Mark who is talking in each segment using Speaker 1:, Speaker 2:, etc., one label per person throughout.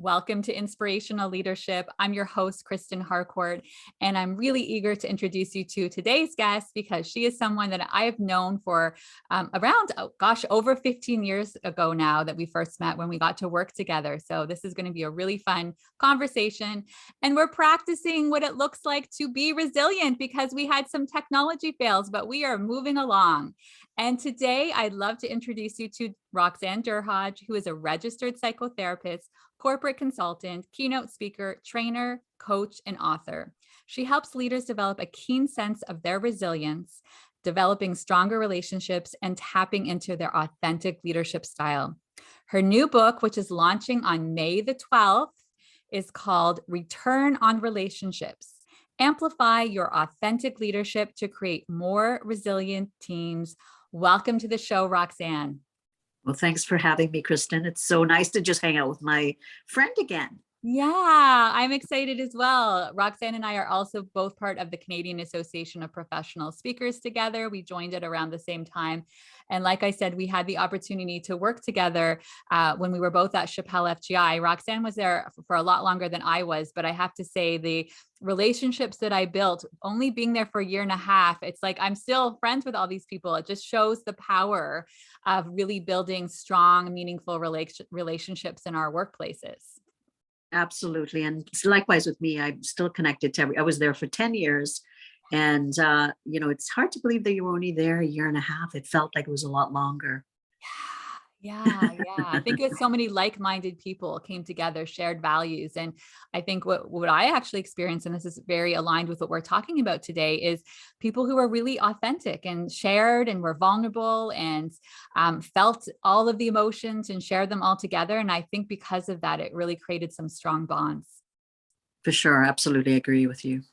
Speaker 1: Welcome to Inspirational Leadership. I'm your host, Kristen Harcourt, and I'm really eager to introduce you to today's guest because she is someone that I have known for over 15 years ago now that we first met when we got to work together. So this is going to be a really fun conversation, and we're practicing what it looks like to be resilient because we had some technology fails, but we are moving along. And today I'd love to introduce you to Roxanne Derhodge, who is a registered psychotherapist, corporate consultant, keynote speaker, trainer, coach, and author. She helps leaders develop a keen sense of their resilience, developing stronger relationships, and tapping into their authentic leadership style. Her new book, which is launching on May the 12th, is called Return on Relationships. Amplify your authentic leadership to create more resilient teams. Welcome to the show, Roxanne.
Speaker 2: Well, thanks for having me, Kristen. It's so nice to just hang out with my friend again.
Speaker 1: Yeah, I'm excited as well. Roxanne and I are also both part of the Canadian Association of Professional Speakers together. We joined it around the same time. And like I said, we had the opportunity to work together when we were both at Chappelle FGI. Roxanne was there for a lot longer than I was, but I have to say the relationships that I built, only being there for a year and a half, it's like I'm still friends with all these people. It just shows the power of really building strong, meaningful relationships in our workplaces.
Speaker 2: Absolutely. And likewise with me, I'm still connected to I was there for 10 years. And, it's hard to believe that you were only there a year and a half. It felt like it was a lot longer.
Speaker 1: Yeah. I think it's so many like-minded people came together, shared values. And I think what I actually experienced, and this is very aligned with what we're talking about today, is people who are really authentic and shared and were vulnerable and felt all of the emotions and shared them all together. And I think because of that, it really created some strong bonds.
Speaker 2: For sure. Absolutely agree with you.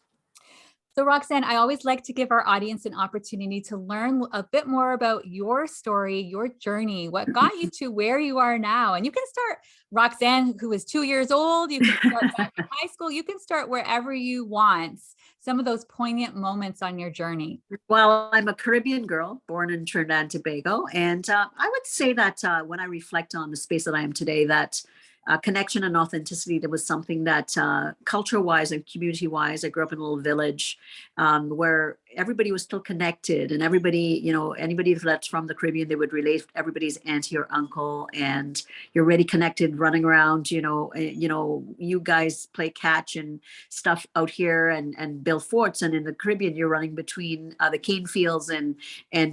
Speaker 1: So Roxanne, I always like to give our audience an opportunity to learn a bit more about your story, your journey, what got you to where you are now. And you can start, Roxanne, who is 2 years old, you can start back in high school, you can start wherever you want, some of those poignant moments on your journey.
Speaker 2: Well, I'm a Caribbean girl born in Trinidad and Tobago. And I would say that when I reflect on the space that I am today, that connection and authenticity, that was something that culture-wise and community-wise, I grew up in a little village where everybody was still connected, and everybody, anybody that's from the Caribbean, they would relate everybody's auntie or uncle, and you're already connected, running around, you guys play catch and stuff out here and build forts, and in the Caribbean, you're running between the cane fields and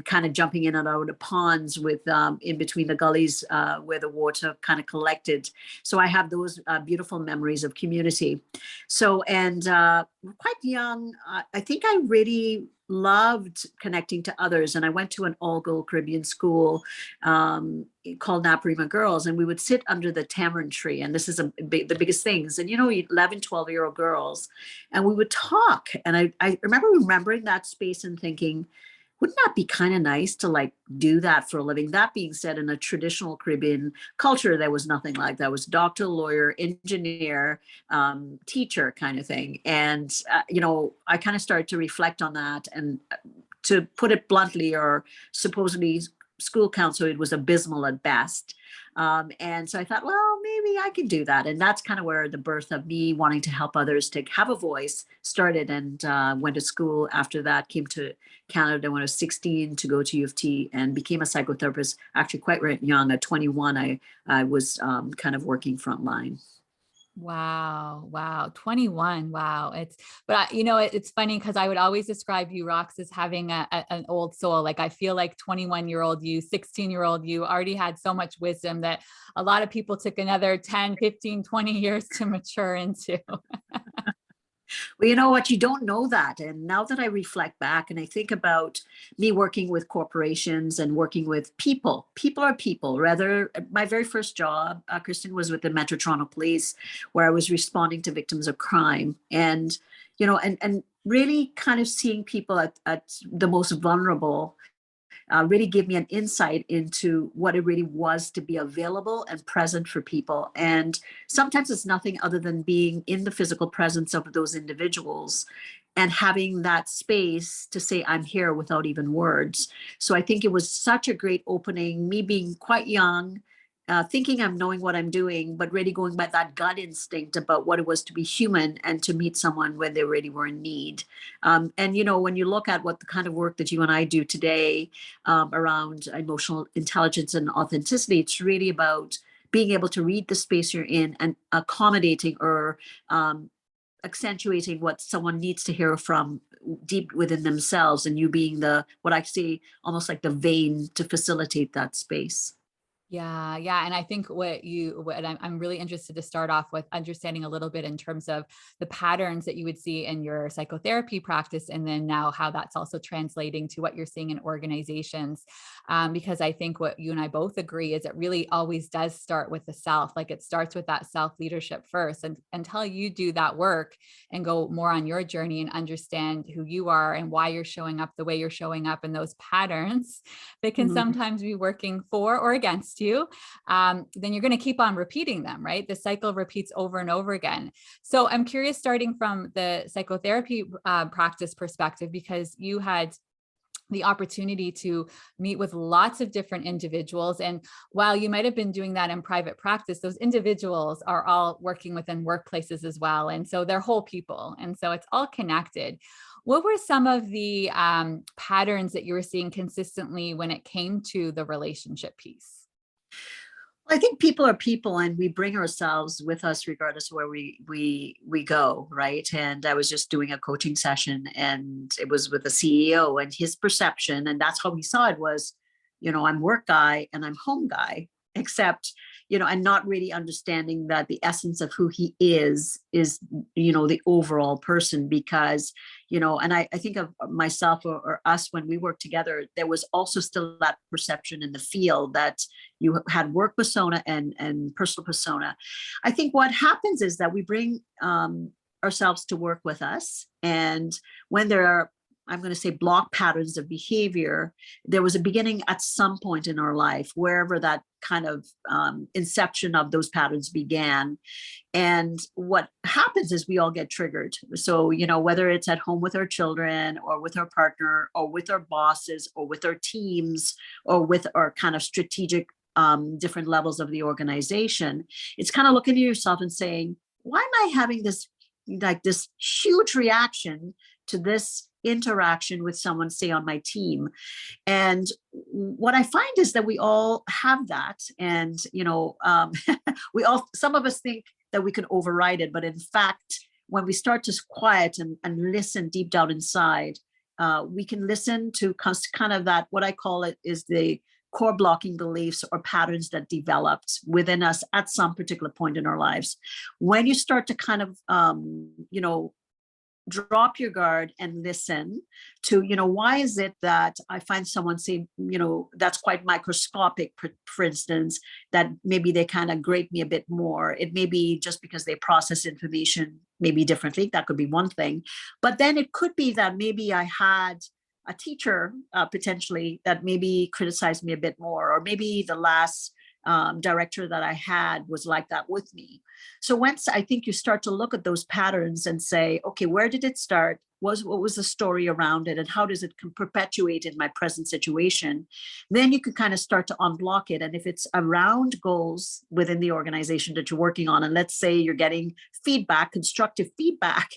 Speaker 2: kind of jumping in and out of ponds with in between the gullies where the water kind of collected. So I have those beautiful memories of community. So, and quite young, I think I really loved connecting to others. And I went to an all-girl Caribbean school called Naparima Girls, and we would sit under the tamarind tree. And this is the biggest things. And, 11, 12-year-old girls, and we would talk. And I remember remembering that space and thinking, wouldn't that be kind of nice to do that for a living? That being said, in a traditional Caribbean culture, there was nothing like that. It was doctor, lawyer, engineer, teacher kind of thing. And, I kind of started to reflect on that. And to put it bluntly, or supposedly school counselor, it was abysmal at best. And so I thought, well, maybe I can do that. And that's kind of where the birth of me wanting to help others to have a voice started, and went to school after that, came to Canada when I was 16 to go to U of T, and became a psychotherapist actually quite young. At 21, I was kind of working frontline.
Speaker 1: Wow. 21. Wow. It's funny because I would always describe you, Rox, as having an old soul. Like, I feel like 21-year-old you, 16-year-old you already had so much wisdom that a lot of people took another 10, 15, 20 years to mature into.
Speaker 2: Well, you know what? You don't know that. And now that I reflect back and I think about me working with corporations and working with people are people. Rather, my very first job, Kristen, was with the Metro Toronto Police, where I was responding to victims of crime. And, and really kind of seeing people at the most vulnerable really gave me an insight into what it really was to be available and present for people. And sometimes it's nothing other than being in the physical presence of those individuals and having that space to say, I'm here, without even words. So I think it was such a great opening, me being quite young, thinking I'm knowing what I'm doing, but really going by that gut instinct about what it was to be human and to meet someone when they really were in need. And, when you look at what the kind of work that you and I do today around emotional intelligence and authenticity, it's really about being able to read the space you're in and accommodating or accentuating what someone needs to hear from deep within themselves, and you being what I say, almost like the vein to facilitate that space.
Speaker 1: Yeah, yeah. And I think I'm really interested to start off with understanding a little bit in terms of the patterns that you would see in your psychotherapy practice, and then now how that's also translating to what you're seeing in organizations. Because I think what you and I both agree is it really always does start with the self. Like it starts with that self leadership first. And until you do that work and go more on your journey and understand who you are and why you're showing up the way you're showing up, and those patterns that can
Speaker 2: Mhm.
Speaker 1: sometimes be working for or against you, then you're going to keep on repeating them, right? The cycle repeats over and over again. So I'm curious, starting from the psychotherapy practice perspective, because you had the opportunity to meet with lots of different individuals. And while you might have been doing that in private practice, those individuals are all working within workplaces as well. And so they're whole people. And so it's all connected. What were some of the patterns that you were seeing consistently when it came to the relationship piece?
Speaker 2: I think people are people, and we bring ourselves with us regardless of where we go, right? And I was just doing a coaching session, and it was with a CEO, and his perception, and that's how he saw it, was, I'm work guy and I'm home guy, except, and not really understanding that the essence of who he is, the overall person. Because, and I think of myself or us when we worked together, there was also still that perception in the field that you had work persona and personal persona. I think what happens is that we bring ourselves to work with us. And when there are, I'm going to say, block patterns of behavior, there was a beginning at some point in our life, wherever that kind of inception of those patterns began. And what happens is we all get triggered. So, whether it's at home with our children or with our partner or with our bosses or with our teams or with our kind of strategic different levels of the organization, it's kind of looking at yourself and saying, why am I having this huge reaction to this interaction with someone, say, on my team? And what I find is that we all have that. And, some of us think that we can override it. But in fact, when we start to quiet and listen deep down inside, we can listen to kind of that, what I call it is the core blocking beliefs or patterns that developed within us at some particular point in our lives. When you start to kind of, drop your guard and listen to, why is it that I find someone say, that's quite microscopic, for instance, that maybe they kind of grate me a bit more. It may be just because they process information maybe differently. That could be one thing. But then it could be that maybe I had a teacher potentially that maybe criticized me a bit more, or maybe the last director that I had was like that with me. So once I think you start to look at those patterns and say, okay, where did it start? What was the story around it? And how does it perpetuate in my present situation? Then you can kind of start to unblock it. And if it's around goals within the organization that you're working on, and let's say you're getting feedback, constructive feedback,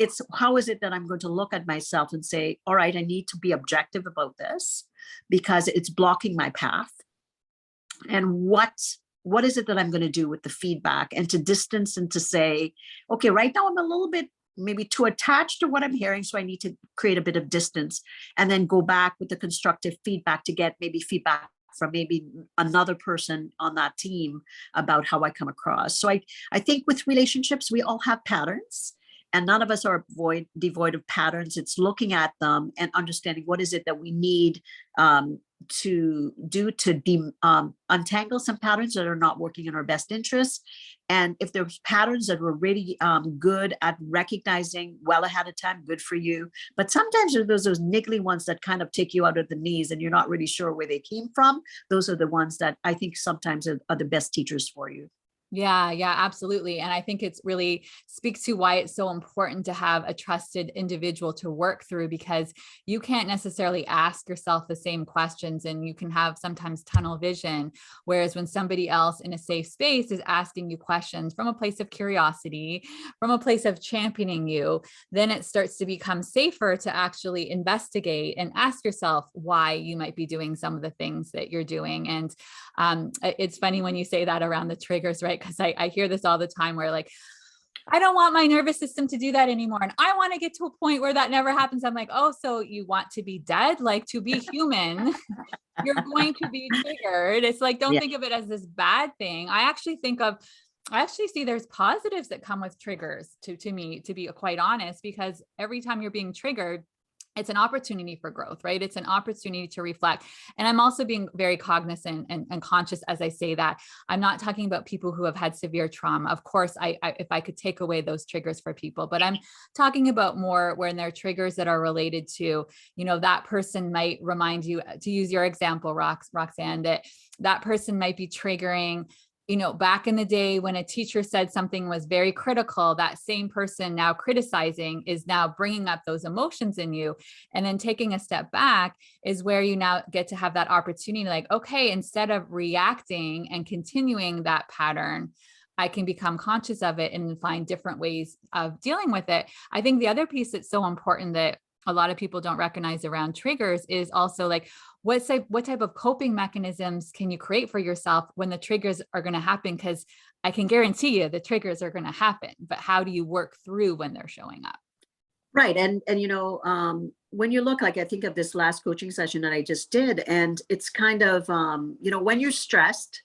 Speaker 2: it's how is it that I'm going to look at myself and say, all right, I need to be objective about this because it's blocking my path. And what is it that I'm going to do with the feedback, and to distance and to say, okay, right now I'm a little bit maybe too attached to what I'm hearing, so I need to create a bit of distance, and then go back with the constructive feedback to get maybe feedback from maybe another person on that team about how I come across. So I think with relationships, we all have patterns. And none of us are devoid of patterns. It's looking at them and understanding what is it that we need to do to untangle some patterns that are not working in our best interest. And if there's patterns that we're really good at recognizing well ahead of time, good for you. But sometimes there's those niggly ones that kind of take you out of the knees and you're not really sure where they came from. Those are the ones that I think sometimes are the best teachers for you.
Speaker 1: Yeah, absolutely. And I think it's really speaks to why it's so important to have a trusted individual to work through, because you can't necessarily ask yourself the same questions and you can have sometimes tunnel vision. Whereas when somebody else in a safe space is asking you questions from a place of curiosity, from a place of championing you, then it starts to become safer to actually investigate and ask yourself why you might be doing some of the things that you're doing. And it's funny when you say that around the triggers, right? Because I hear this all the time where like, I don't want my nervous system to do that anymore. And I want to get to a point where that never happens. I'm like, oh, so you want to be dead? Like, to be human, you're going to be triggered. It's like, don't
Speaker 2: Yeah.
Speaker 1: think of it as this bad thing. I actually see there's positives that come with triggers to me, to be quite honest, because every time you're being triggered, it's an opportunity for growth, right? It's an opportunity to reflect. And I'm also being very cognizant and conscious as I say that. I'm not talking about people who have had severe trauma. Of course, if I could take away those triggers for people, but I'm talking about more when there are triggers that are related to, that person might remind you, to use your example, Roxanne, that person might be triggering, back in the day when a teacher said something was very critical, that same person now criticizing is now bringing up those emotions in you. And then taking a step back is where you now get to have that opportunity, like, okay, instead of reacting and continuing that pattern, I can become conscious of it and find different ways of dealing with it. I think the other piece that's so important that a lot of people don't recognize around triggers is also like, what type of coping mechanisms can you create for yourself when the triggers are going to happen? Because I can guarantee you the triggers are going to happen, but how do you work through when they're showing up?
Speaker 2: Right. And when you look, like, I think of this last coaching session that I just did, and it's kind of, when you're stressed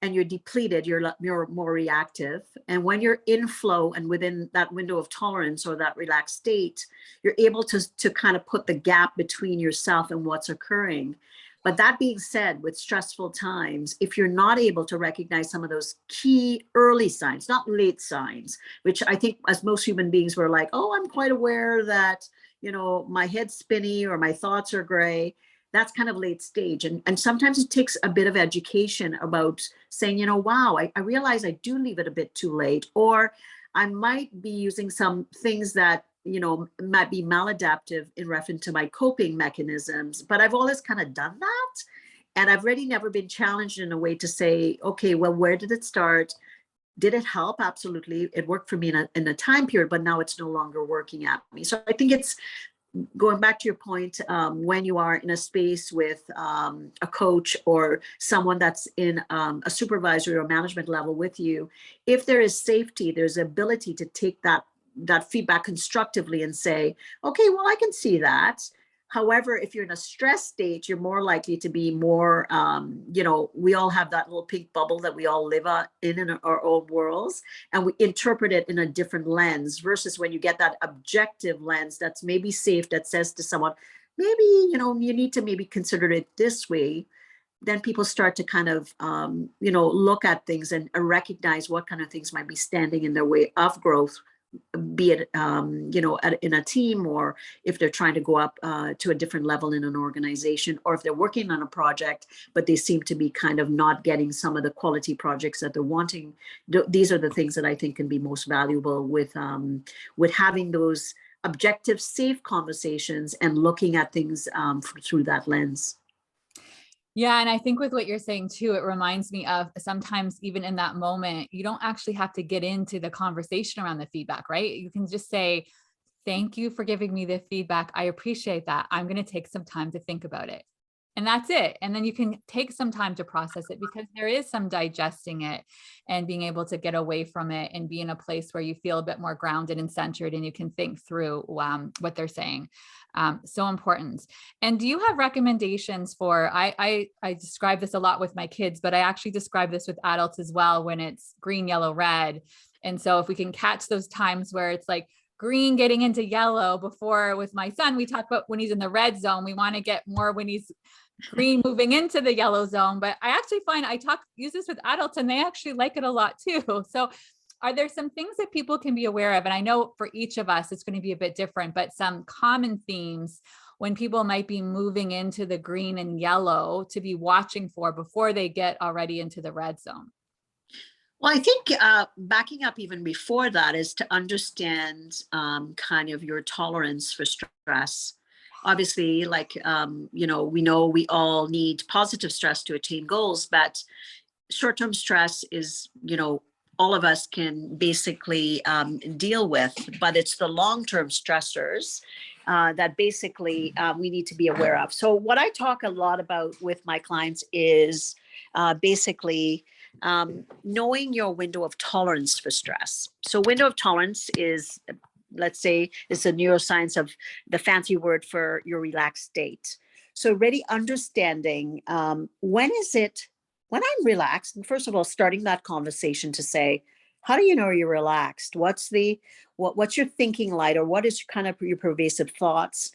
Speaker 2: and you're depleted, you're more reactive. And when you're in flow and within that window of tolerance or that relaxed state, you're able to kind of put the gap between yourself and what's occurring. But that being said, with stressful times, if you're not able to recognize some of those key early signs, not late signs, which I think as most human beings, we're like, oh, I'm quite aware that, my head's spinny or my thoughts are gray. That's kind of late stage. And sometimes it takes a bit of education about saying, wow, I realize I do leave it a bit too late, or I might be using some things that, might be maladaptive in reference to my coping mechanisms, but I've always kind of done that. And I've really never been challenged in a way to say, okay, well, where did it start? Did it help? Absolutely. It worked for me in a time period, but now it's no longer working at me. So I think it's going back to your point, when you are in a space with a coach or someone that's in a supervisory or management level with you, if there is safety, there's ability to take that feedback constructively and say, okay, well, I can see that. However, if you're in a stress state, you're more likely to be more, we all have that little pink bubble that we all live in our own worlds, and we interpret it in a different lens versus when you get that objective lens that's maybe safe, that says to someone, maybe, you need to maybe consider it this way. Then people start to kind of, look at things and recognize what kind of things might be standing in their way of growth, be it, in a team, or if they're trying to go up to a different level in an organization, or if they're working on a project, but they seem to be kind of not getting some of the quality projects that they're wanting. These are the things that I think can be most valuable with having those objective, safe conversations and looking at things through that lens.
Speaker 1: Yeah. And I think with what you're saying too, it reminds me of sometimes even in that moment, you don't actually have to get into the conversation around the feedback, right? You can just say, thank you for giving me the feedback. I appreciate that. I'm going to take some time to think about it. And that's it. And then you can take some time to process it, because there is some digesting it and being able to get away from it and be in a place where you feel a bit more grounded and centered and you can think through what they're saying. So important. And do you have recommendations for, I describe this a lot with my kids, but I actually describe this with adults as well, when it's green, yellow, red. And so if we can catch those times where it's like green getting into yellow, before with my son, we talk about when he's in the red zone, we want to get more when he's green moving into the yellow zone. But I actually find use this with adults and they actually like it a lot too. So are there some things that people can be aware of? And I know for each of us, it's going to be a bit different, but some common themes when people might be moving into the green and yellow to be watching for before they get already into the red zone.
Speaker 2: Well, I think backing up even before that is to understand kind of your tolerance for stress. Obviously, like, we know we all need positive stress to attain goals, but short-term stress is, all of us can basically deal with, but it's the long-term stressors that basically we need to be aware of. So what I talk a lot about with my clients is basically knowing your window of tolerance for stress. So window of tolerance is, let's say, it's a neuroscience of the fancy word for your relaxed state. So really understanding when I'm relaxed, and first of all, starting that conversation to say, how do you know you're relaxed? What's your thinking like, or what is kind of your pervasive thoughts?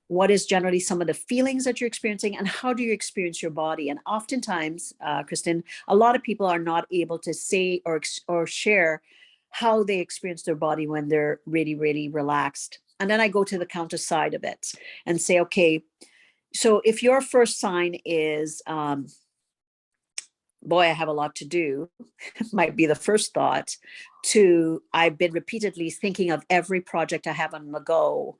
Speaker 2: What is generally some of the feelings that you're experiencing, and how do you experience your body? And oftentimes, Kristen, a lot of people are not able to say or share how they experience their body when they're really, really relaxed. And then I go to the counter side of it and say, okay, so if your first sign is, boy, I have a lot to do, might be the first thought, to I've been repeatedly thinking of every project I have on the go,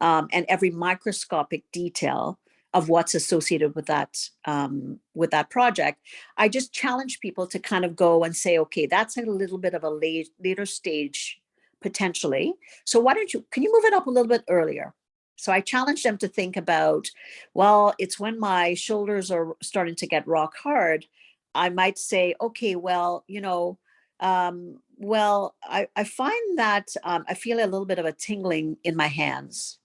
Speaker 2: and every microscopic detail of what's associated with that project. I just challenge people to kind of go and say, okay, that's a little bit of a later stage potentially. So can you move it up a little bit earlier? So I challenge them to think about, well, it's when my shoulders are starting to get rock hard. I might say, okay, well, I find that I feel a little bit of a tingling in my hands,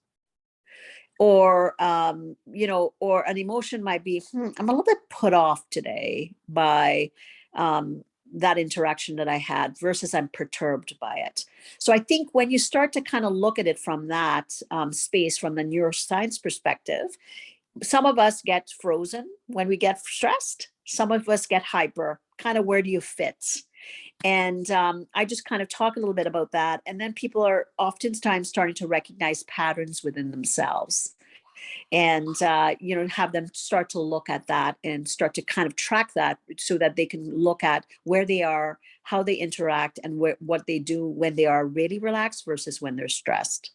Speaker 2: or or an emotion might be, I'm a little bit put off today by that interaction that I had, versus I'm perturbed by it. So I think when you start to kind of look at it from that space, from the neuroscience perspective, some of us get frozen when we get stressed. Some of us get hyper. Kind of, where do you fit? And I just kind of talk a little bit about that. And then people are oftentimes starting to recognize patterns within themselves, and have them start to look at that and start to kind of track that, so that they can look at where they are, how they interact, and what they do when they are really relaxed versus when they're stressed.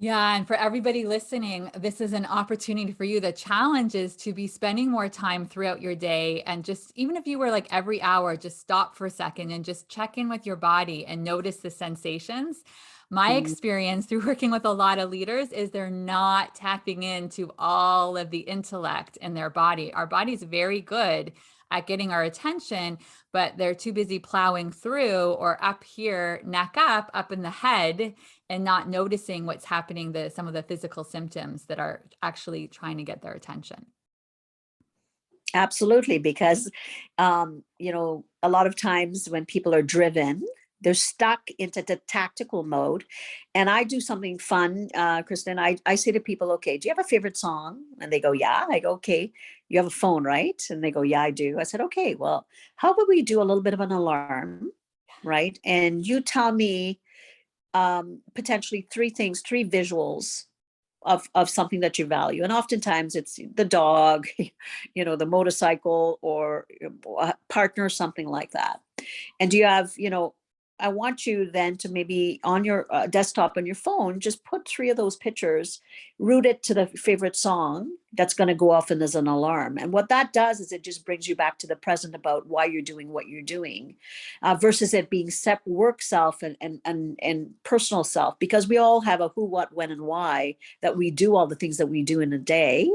Speaker 1: Yeah. And for everybody listening, this is an opportunity for you. The challenge is to be spending more time throughout your day. And just, even if you were like every hour, just stop for a second and just check in with your body and notice the sensations. My experience through working with a lot of leaders is they're not tapping into all of the intellect in their body. Our body's very good at getting our attention, but they're too busy plowing through, or up here, neck up in the head, and not noticing what's happening, some of the physical symptoms that are actually trying to get their attention.
Speaker 2: Absolutely, because a lot of times when people are driven, they're stuck into the tactical mode. And I do something fun, Kristen. I say to people, okay, do you have a favorite song? And they go, yeah. I go, okay, you have a phone, right? And they go, yeah, I do. I said, okay, well, how about we do a little bit of an alarm, right? And you tell me potentially three visuals of something that you value. And oftentimes it's the dog, the motorcycle, or a partner, something like that. And do you have, I want you then to maybe on your desktop on your phone, just put three of those pictures, route it to the favorite song that's going to go off and as an alarm. And what that does is it just brings you back to the present about why you're doing what you're doing, versus it being work self and personal self, because we all have a who, what, when, and why that we do all the things that we do in a day.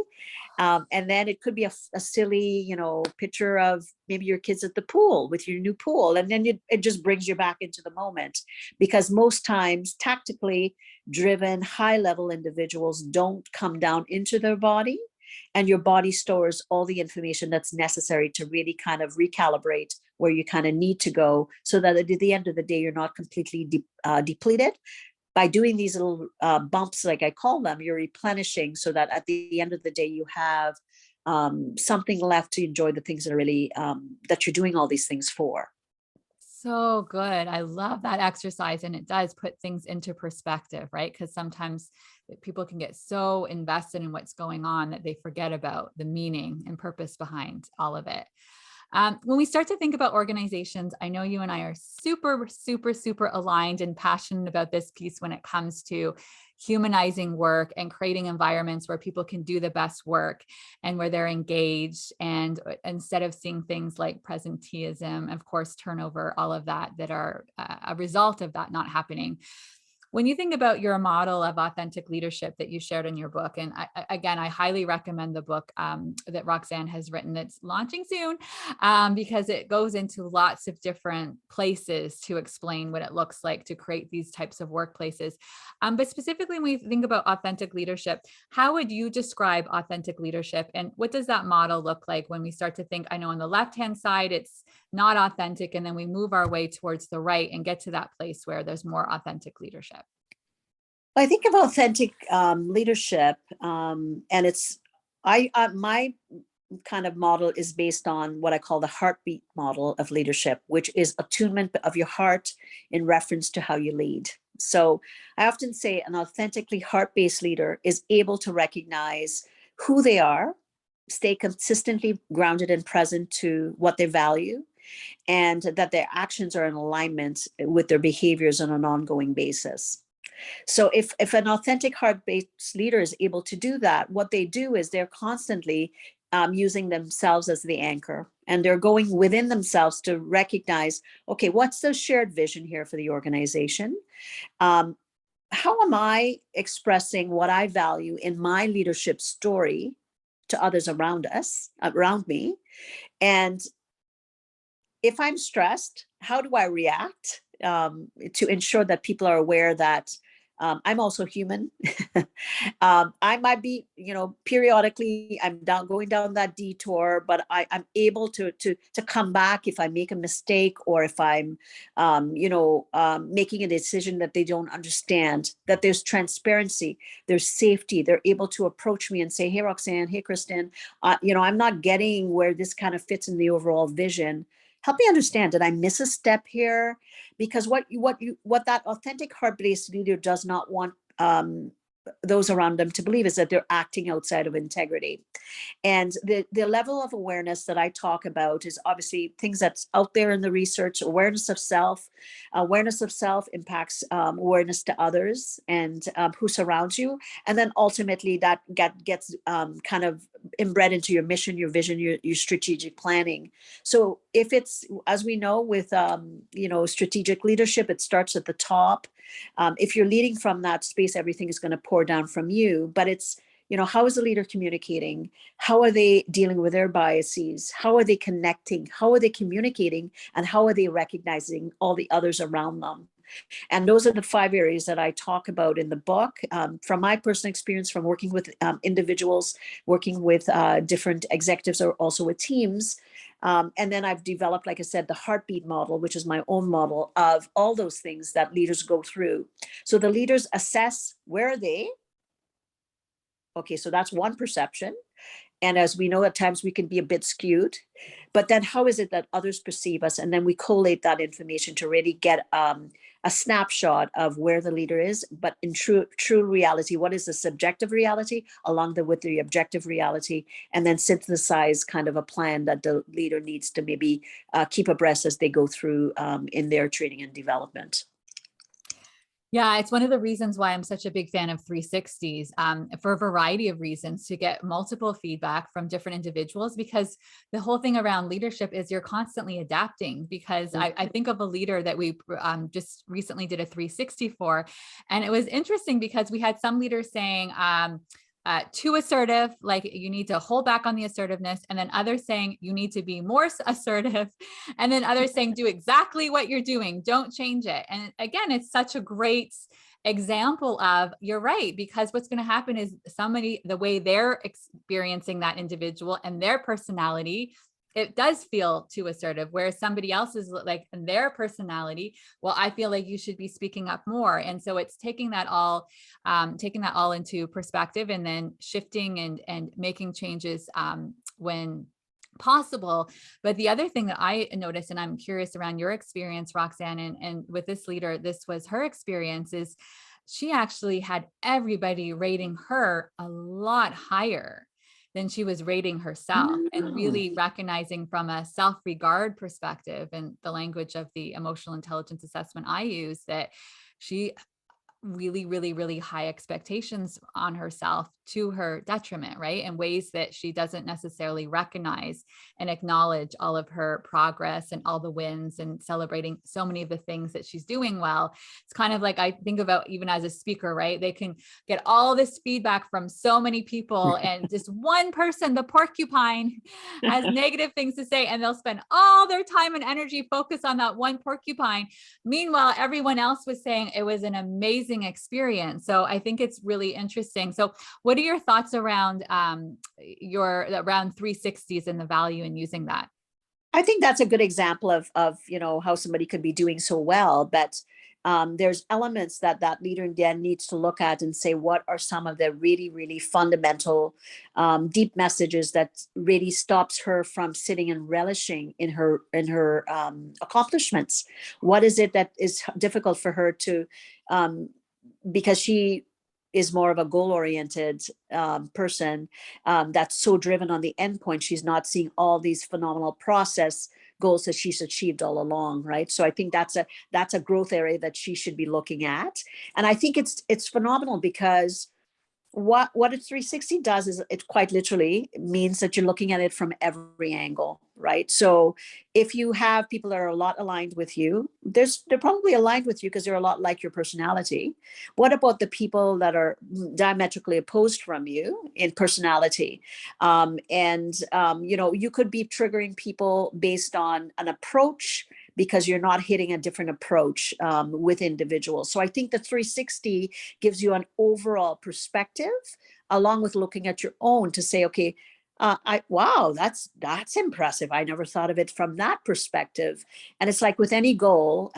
Speaker 2: And then it could be a silly, picture of maybe your kids at the pool with your new pool. And then it just brings you back into the moment, because most times tactically driven, high level individuals don't come down into their body, and your body stores all the information that's necessary to really kind of recalibrate where you kind of need to go, so that at the end of the day, you're not completely depleted. By doing these little bumps, like I call them, you're replenishing, so that at the end of the day, you have something left to enjoy the things that are really, that you're doing all these things for.
Speaker 1: So good. I love that exercise. And it does put things into perspective, right? Because sometimes people can get so invested in what's going on that they forget about the meaning and purpose behind all of it. When we start to think about organizations, I know you and I are super, super, super aligned and passionate about this piece when it comes to humanizing work and creating environments where people can do the best work and where they're engaged. And instead of seeing things like presenteeism, of course, turnover, all of that, that are a result of that not happening. When you think about your model of authentic leadership that you shared in your book, and I highly recommend the book that Roxanne has written that's launching soon, because it goes into lots of different places to explain what it looks like to create these types of workplaces. But specifically, when we think about authentic leadership, how would you describe authentic leadership? And what does that model look like when we start to think, I know on the left-hand side, it's not authentic, and then we move our way towards the right and get to that place where there's more authentic leadership?
Speaker 2: I think of authentic leadership, and it's my kind of model is based on what I call the heartbeat model of leadership, which is attunement of your heart in reference to how you lead. So I often say an authentically heart-based leader is able to recognize who they are, stay consistently grounded and present to what they value, and that their actions are in alignment with their behaviors on an ongoing basis. So if an authentic heart-based leader is able to do that, what they do is they're constantly using themselves as the anchor, and they're going within themselves to recognize, okay, what's the shared vision here for the organization? How am I expressing what I value in my leadership story to others around me? And if I'm stressed, how do I react to ensure that people are aware that I'm also human? I might be, periodically I'm going down that detour, but I'm able to come back if I make a mistake, or if I'm, making a decision that they don't understand. That there's transparency, there's safety. They're able to approach me and say, "Hey, Roxanne. Hey, Kristen. I'm not getting where this kind of fits in the overall vision. Help me understand, did I miss a step here?" Because what that authentic heart-based leader does not want those around them to believe is that they're acting outside of integrity. And the level of awareness that I talk about is obviously things that's out there in the research. Awareness of self. Awareness of self impacts awareness to others and who surrounds you. And then ultimately that gets kind of inbred into your mission, your vision, your strategic planning. So if it's, as we know, with strategic leadership, it starts at the top. If you're leading from that space, everything is going to pour down from you. But it's, how is the leader communicating? How are they dealing with their biases? How are they connecting? How are they communicating? And how are they recognizing all the others around them? And those are the 5 areas that I talk about in the book. From my personal experience, from working with individuals, working with different executives, or also with teams. And then I've developed, like I said, the heartbeat model, which is my own model of all those things that leaders go through. So the leaders assess, where are they? Okay, so that's one perception. And as we know, at times we can be a bit skewed. But then how is it that others perceive us? And then we collate that information to really get a snapshot of where the leader is. But in true reality, what is the subjective reality along with the objective reality? And then synthesize kind of a plan that the leader needs to maybe keep abreast as they go through in their training and development.
Speaker 1: Yeah, it's one of the reasons why I'm such a big fan of 360s, for a variety of reasons, to get multiple feedback from different individuals, because the whole thing around leadership is you're constantly adapting. Because I think of a leader that we just recently did a 360 for, and it was interesting because we had some leaders saying, too assertive, like you need to hold back on the assertiveness, and then others saying you need to be more assertive, and then others saying do exactly what you're doing, don't change it. And again, it's such a great example of, you're right, because what's going to happen is somebody, the way they're experiencing that individual and their personality, it does feel too assertive, whereas somebody else is like, in their personality, well, I feel like you should be speaking up more. And so it's taking that all into perspective, and then shifting and making changes when possible. But the other thing that I noticed, and I'm curious around your experience, Roxanne, and with this leader, this was her experience, is she actually had everybody rating her a lot higher than she was rating herself, and
Speaker 2: Oh.
Speaker 1: really recognizing from a self-regard perspective and the language of the emotional intelligence assessment I use, that she really, really, really high expectations on herself to her detriment, right? In ways that she doesn't necessarily recognize and acknowledge all of her progress and all the wins and celebrating so many of the things that she's doing well. It's kind of like, I think about even as a speaker, right? They can get all this feedback from so many people, and just one person, the porcupine, has negative things to say, and they'll spend all their time and energy focused on that one porcupine. Meanwhile, everyone else was saying it was an amazing experience. So I think it's really interesting. So what are your thoughts around around 360s and the value in using that?
Speaker 2: I think that's a good example of how somebody could be doing so well, but there's elements that leader then needs to look at and say, what are some of the really, really fundamental, deep messages that really stops her from sitting and relishing in her accomplishments? What is it that is difficult for her to, because she is more of a goal-oriented person, that's so driven on the endpoint. She's not seeing all these phenomenal process goals that she's achieved all along, right? So I think that's a growth area that she should be looking at. And I think it's phenomenal, because what a 360 does is it quite literally means that you're looking at it from every angle, right? So if you have people that are a lot aligned with you, they're probably aligned with you because they're a lot like your personality. What about the people that are diametrically opposed from you in personality? You could be triggering people based on an approach, because you're not hitting a different approach with individuals. So I think the 360 gives you an overall perspective, along with looking at your own to say, okay, wow, that's impressive. I never thought of it from that perspective. And it's like with any goal,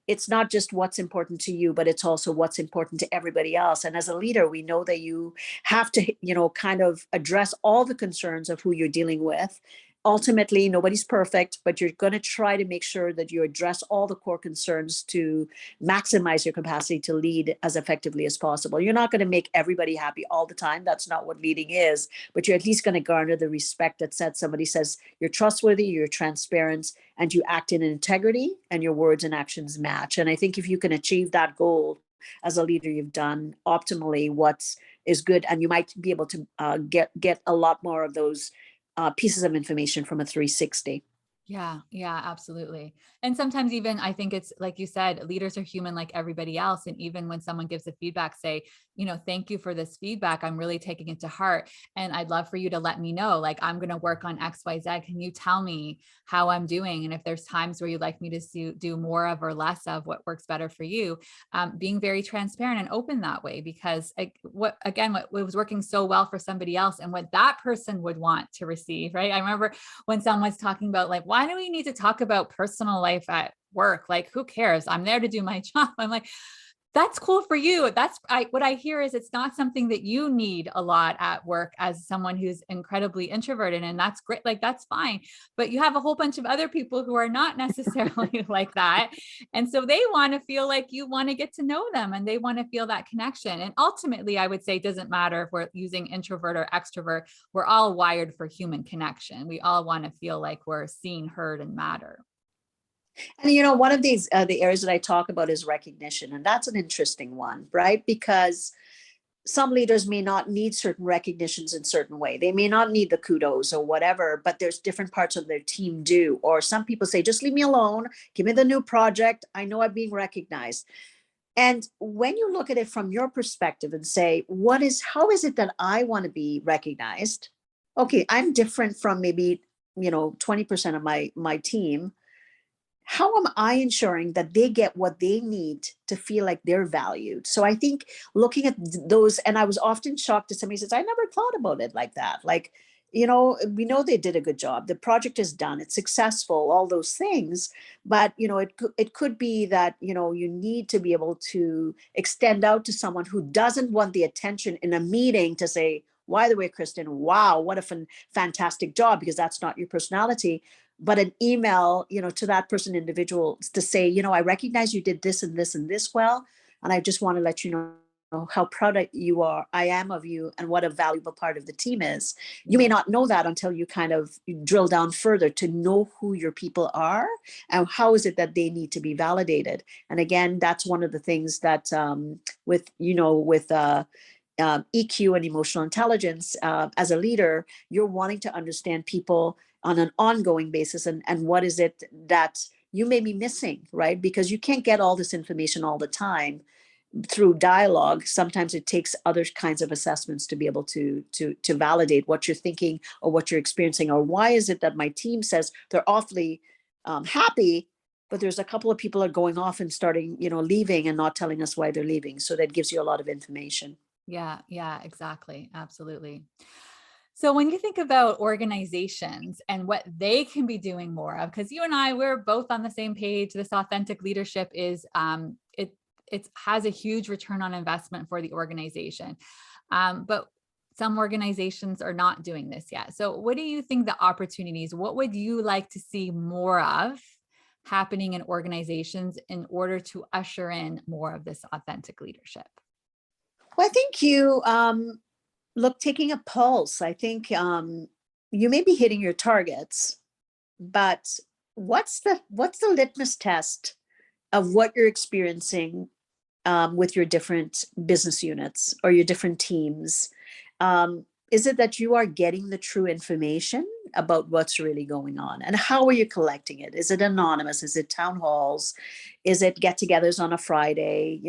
Speaker 2: it's not just what's important to you, but it's also what's important to everybody else. And as a leader, we know that you have to, kind of address all the concerns of who you're dealing with. Ultimately, nobody's perfect, but you're going to try to make sure that you address all the core concerns to maximize your capacity to lead as effectively as possible. You're not going to make everybody happy all the time. That's not what leading is, but you're at least going to garner the respect that somebody says you're trustworthy, you're transparent, and you act in integrity, and your words and actions match. And I think if you can achieve that goal as a leader, you've done optimally what is good, and you might be able to get a lot more of those pieces of information from a 360.
Speaker 1: Yeah, absolutely. And sometimes even I think it's like you said, leaders are human like everybody else. And even when someone gives a feedback, say, thank you for this feedback. I'm really taking it to heart. And I'd love for you to let me know, like, I'm going to work on X, Y, Z. Can you tell me how I'm doing? And if there's times where you'd like me to do more of or less of what works better for you, being very transparent and open that way, because what was working so well for somebody else and what that person would want to receive, right? I remember when someone was talking about, like, why do we need to talk about personal life at work? Like, who cares? I'm there to do my job. I'm like, that's cool for you. What I hear is it's not something that you need a lot at work as someone who's incredibly introverted, and that's great. Like, that's fine. But you have a whole bunch of other people who are not necessarily like that. And so they want to feel like you want to get to know them, and they want to feel that connection. And ultimately, I would say it doesn't matter if we're using introvert or extrovert. We're all wired for human connection. We all want to feel like we're seen, heard, and matter.
Speaker 2: And one of these the areas that I talk about is recognition, and that's an interesting one, right? Because some leaders may not need certain recognitions in certain way. They may not need the kudos or whatever, but there's different parts of their team do. Or some people say, just leave me alone, give me the new project. I know I'm being recognized. And when you look at it from your perspective and say, how is it that I want to be recognized? Okay, I'm different from maybe 20% of my team. How am I ensuring that they get what they need to feel like they're valued? So I think looking at those, and I was often shocked that somebody says, I never thought about it like that. Like, we know they did a good job. The project is done. It's successful, all those things. But, it could be that, you need to be able to extend out to someone who doesn't want the attention in a meeting to say, by the way, Kristen, wow, what a fantastic job, because that's not your personality. But an email, to that person individual to say, I recognize you did this and this and this well, and I just want to let you know how proud I am of you, and what a valuable part of the team is. You may not know that until you kind of drill down further to know who your people are and how is it that they need to be validated. And again, that's one of the things that with EQ and emotional intelligence, as a leader, you're wanting to understand people on an ongoing basis, and what is it that you may be missing, right? Because you can't get all this information all the time through dialogue. Sometimes it takes other kinds of assessments to be able to validate what you're thinking or what you're experiencing, or why is it that my team says they're awfully happy, but there's a couple of people are going off and starting, leaving and not telling us why they're leaving. So that gives you a lot of information.
Speaker 1: Yeah, exactly. Absolutely. So when you think about organizations and what they can be doing more of, because you and I, we're both on the same page, this authentic leadership is, it has a huge return on investment for the organization. But some organizations are not doing this yet. So what do you think the opportunities, what would you like to see more of happening in organizations in order to usher in more of this authentic leadership?
Speaker 2: Well, I think taking a pulse. I think you may be hitting your targets, but what's the litmus test of what you're experiencing with your different business units or your different teams? Is it that you are getting the true information about what's really going on, and how are you collecting it? Is it anonymous? Is it town halls? Is it get-togethers on a Friday?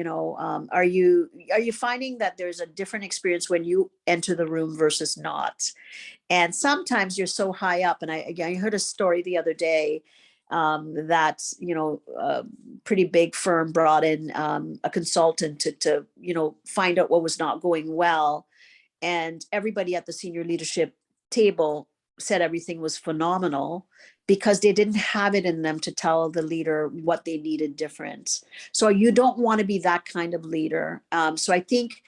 Speaker 2: Are you finding that there's a different experience when you enter the room versus not? And sometimes you're so high up, and I heard a story the other day that a pretty big firm brought in a consultant to find out what was not going well, and everybody at the senior leadership table said everything was phenomenal because they didn't have it in them to tell the leader what they needed different. So you don't want to be that kind of leader. So I think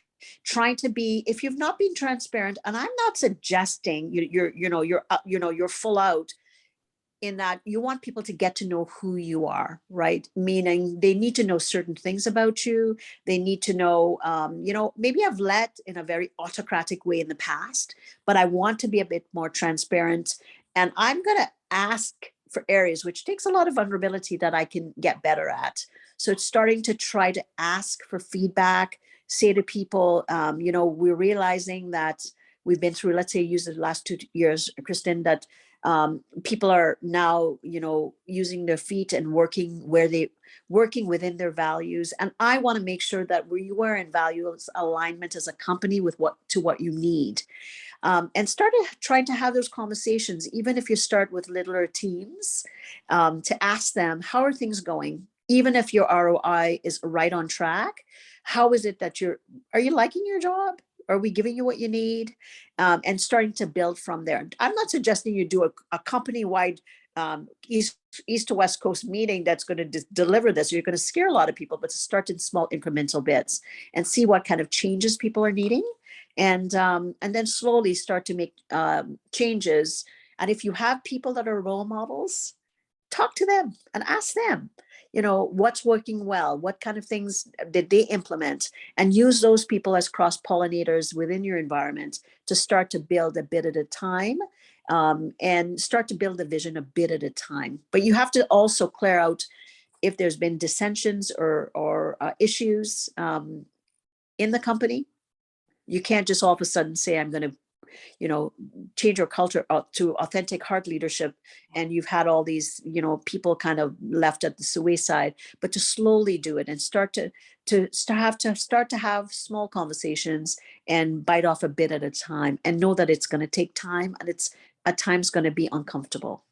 Speaker 2: trying to be, if you've not been transparent, and I'm not suggesting you're full out, in that you want people to get to know who you are, right? Meaning they need to know certain things about you. They need to know, maybe I've led in a very autocratic way in the past, but I want to be a bit more transparent. And I'm going to ask for areas, which takes a lot of vulnerability, that I can get better at. So it's starting to try to ask for feedback, say to people, we're realizing that we've been through, let's say, use the last 2 years, Kristen, that people are now, using their feet and working within their values. And I want to make sure that you are in values alignment as a company with what you need. And trying to have those conversations, even if you start with littler teams, to ask them, how are things going? Even if your ROI is right on track, how is it that are you liking your job? Are we giving you what you need? And starting to build from there. I'm not suggesting you do a company-wide east to west coast meeting that's going to deliver this. You're going to scare a lot of people, but to start in small incremental bits and see what kind of changes people are needing, and then slowly start to make changes. And if you have people that are role models, talk to them and ask them, what's working well, what kind of things did they implement, and use those people as cross-pollinators within your environment to start to build a bit at a time, and start to build a vision a bit at a time. But you have to also clear out if there's been dissensions or issues in the company. You can't just all of a sudden say, I'm going to change your culture to authentic heart leadership, and you've had all these, people kind of left at the wayside. But to slowly do it and start to have small conversations and bite off a bit at a time, and know that it's going to take time, and it's at times going to be uncomfortable.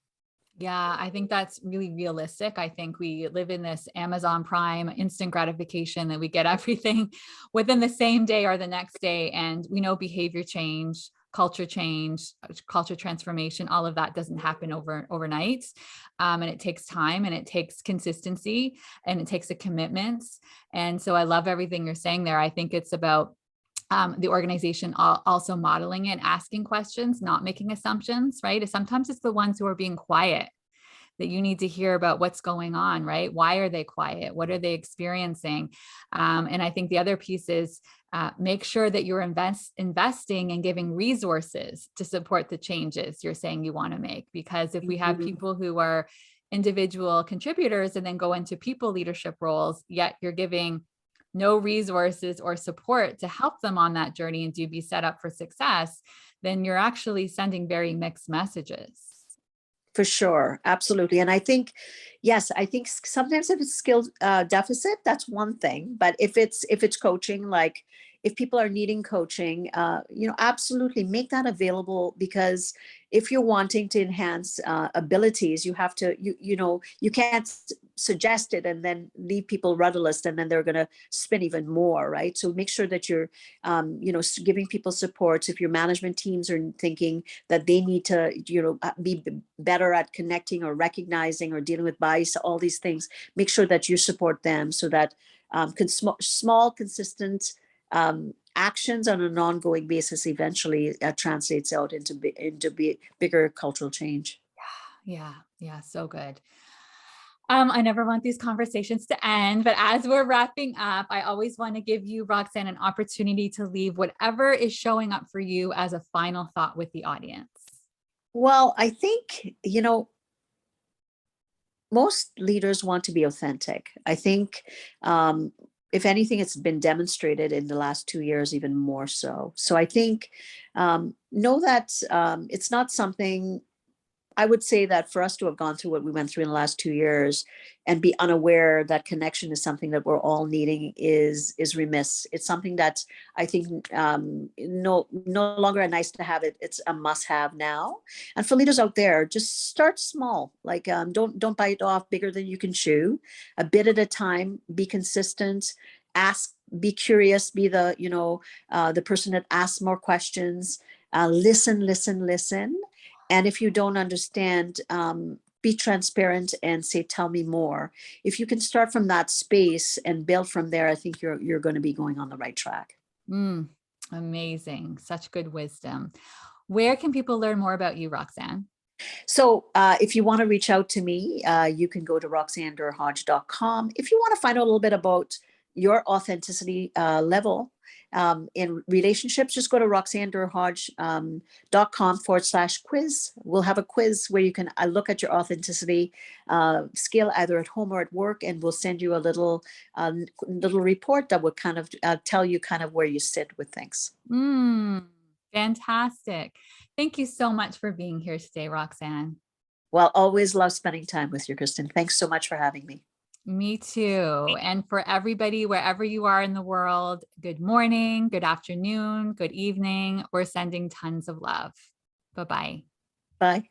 Speaker 1: Yeah, I think that's really realistic. I think we live in this Amazon Prime instant gratification that we get everything within the same day or the next day. And we know behavior change, culture transformation, all of that doesn't happen overnight. And it takes time, and it takes consistency, and it takes a commitment. And so I love everything you're saying there. I think it's about the organization also modeling it, asking questions, not making assumptions, right? Sometimes it's the ones who are being quiet that you need to hear about what's going on, right? Why are they quiet? What are they experiencing? And I think the other piece is make sure that you're investing and giving resources to support the changes you're saying you want to make. Because if we have people who are individual contributors and then go into people leadership roles, yet you're giving no resources or support to help them on that journey and to be set up for success, then you're actually sending very mixed messages.
Speaker 2: For sure. Absolutely. And I think, yes, I think sometimes if it's skill deficit, that's one thing. But if it's coaching, like if people are needing coaching, absolutely make that available, because if you're wanting to enhance abilities, you have to, you can't suggest it and then leave people rudderless, and then they're going to spin even more, right? So make sure that you're, giving people support. If your management teams are thinking that they need to, be better at connecting or recognizing or dealing with bias, all these things, make sure that you support them so that small, consistent actions on an ongoing basis eventually translates out into bigger cultural change.
Speaker 1: Yeah. So good. I never want these conversations to end, but as we're wrapping up, I always want to give you, Roxanne, an opportunity to leave whatever is showing up for you as a final thought with the audience.
Speaker 2: Well, I think, most leaders want to be authentic. I think, if anything, it's been demonstrated in the last 2 years, even more so. So I think, know that it's not something. I would say that for us to have gone through what we went through in the last 2 years and be unaware that connection is something that we're all needing is remiss. It's something that I think no longer a nice to have. It's a must have now. And for leaders out there, just start small. Like don't bite off bigger than you can chew. A bit at a time. Be consistent. Ask. Be curious. Be the the person that asks more questions. Listen. And if you don't understand, be transparent and say, tell me more. If you can start from that space and build from there, I think you're going to be going on the right track.
Speaker 1: Amazing. Such good wisdom. Where can people learn more about you, Roxanne?
Speaker 2: So if you want to reach out to me, you can go to roxannederhodge.com. If you want to find out a little bit about your authenticity level in relationships, just go to roxannederhodge.com/quiz. We'll have a quiz where you can look at your authenticity skill either at home or at work, and we'll send you a little report that will kind of tell you kind of where you sit with things.
Speaker 1: Fantastic. Thank you so much for being here today, Roxanne.
Speaker 2: Well, always love spending time with you, Kristen. Thanks so much for having me.
Speaker 1: Me too. And for everybody, wherever you are in the world, good morning, good afternoon, good evening. We're sending tons of love. Bye-bye.
Speaker 2: Bye.